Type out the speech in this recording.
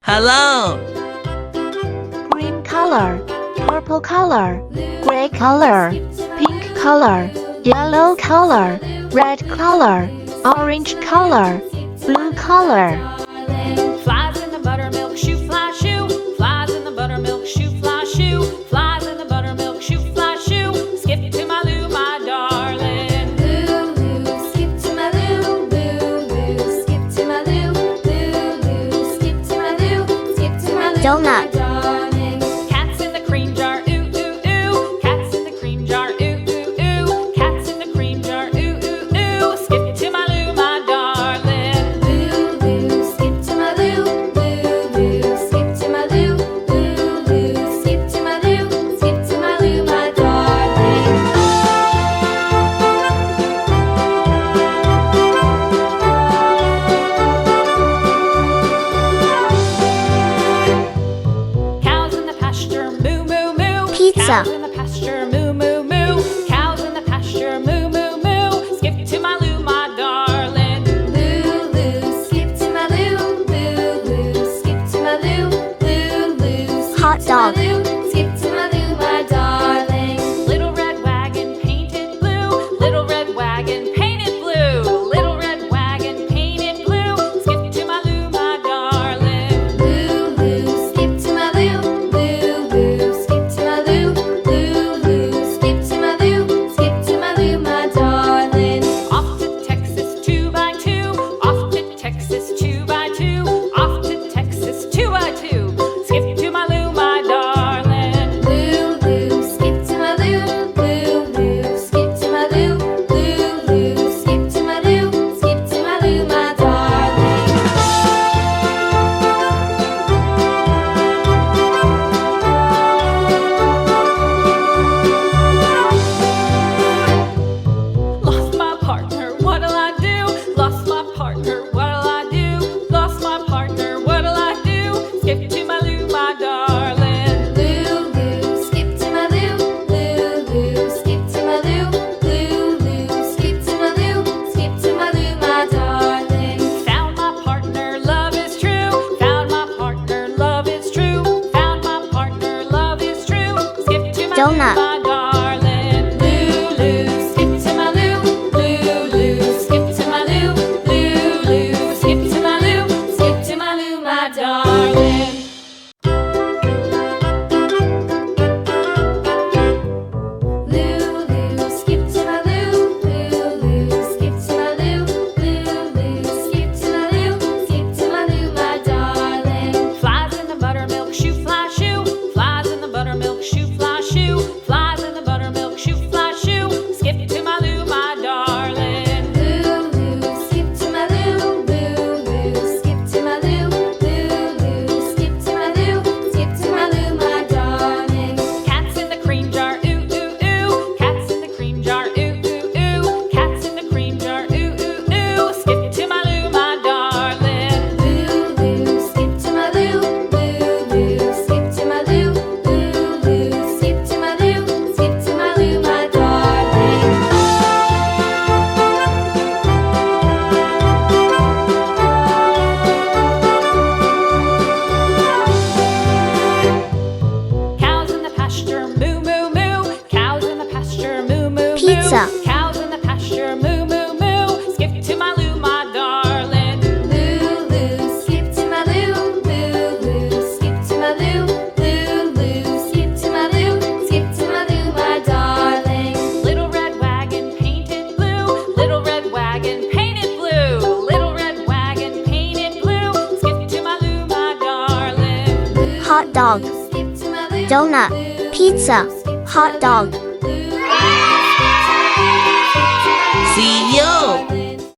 Hello. Green color, purple color, gray color, pink color, yellow color, red color, orange color, blue color. Flies in the buttermilk shoe, fly shoe. Flies in the buttermilk shoe, fly shoe. Flies in the buttermilk shoe, fly shoe. Skip to my Lou, my darling. Lou, Lou, skip to my Lou. Lou, Lou, skip to my Lou. Lou, Lou, skip to my Lou. Skip to my Lou, Donut. my darling. Cats in the cream jar, ooh, ooh, ooh. Cats in the cream jar, ooh, ooh, ooh. Cats in the cream jar, ooh, ooh, ooh. Skip to my Lou, my darling. Lou, Lou, skip to my Lou. Lou, Lou, skip to my Lou. Lou, Lou, skip to my Lou. Skip to my Lou, my darling. Cows in the pasture, moo, moo, moo. Pizza. Cows in the pasture, moo, moo, moo. Cows in the pasture, moo, moo, moo. Skip to my Lou, my darling. Lou, Lou, skip to my Lou. Lou, Lou, skip to my Lou. Lou, Lou, skip Hot to my dog. Lou. Skip to my Lou, my darling. Little red wagon painted blue. Little red wagon painted blue. Little red wagon painted blue. Skip to my Lou, my darling. Lou, Lou, skip to my Lou. Lou, Lou, skip to my Lou. Lou, Lou, skip to my Lou. Skip to my Lou, my darling. Off to Texas 2x2. Off to Texas 2x2. Off to Texas 2x2. Skip to my Lou, my darling. Lou, Lou, skip to my Lou. Lou, Lou, skip to my Lou. Lou, Lou, skip to my Lou. Skip to my Lou, my darling. Lost my partner, what'll I do? Lost my partner, what'll I do? Lost my partner, what'll I do? Skip to my Lou, my darling. Lou, Lou, skip to my Lou. Lou, Lou, skip to my Lou. Lou, Lou, skip to my Lou. Skip to my Lou, my darling. Found my partner, love is true. Found my partner, love is true. Found my partner, love is true. Skip to my Donut. Lou, my darling. Lou, Lou, skip to my Lou. Lou, Lou, skip to my Lou. Lou, Lou, skip to my Lou. Skip to my Lou, my darling. Lou, Lou, skip to my Lou. Lou, Lou, skip to my Lou. Lou, Lou, skip to my Lou. Skip to my Lou, my darling. Flies in the buttermilk shoe, fly shoe. Flies in the buttermilk shoe, fly shoe. Flies in the buttermilk shoe, fly shoe. Skip to my Lou, my darling. Lou, Lou, skip to my Lou. Lou, Lou, skip to my Lou. Lou, Lou, skip to my Lou. Skip to my Lou, my darling. Cats in the cream jar, ooh, ooh, ooh. Cats in the cream jar, ooh, ooh, ooh. Cats in the cream jar, ooh, ooh, ooh. Skip to my Lou, my darling. Lou, Lou, skip to my Lou. Lou, Lou, skip to my Lou. Lou, Lou, skip to my Lou. Skip to my Lou, my darling. Cows in the pasture, moo, moo, moo. Cows in the pasture, moo, moo, moo. Pizza. Cows in the pasture, moo, moo, moo. Skip to my Lou, my darling. Lou, Lou, skip to my Lou. Lou, Lou, skip to my Lou. Lou, Lou, skip to my Lou. Skip to my Lou, my darling. Little red wagon painted blue. Little red wagon painted blue. Little red wagon painted blue. Skip to my Lou, my darling. Hot dog. Skip to my Lou. Donut. Pizza. Hot dog. Lou, See you.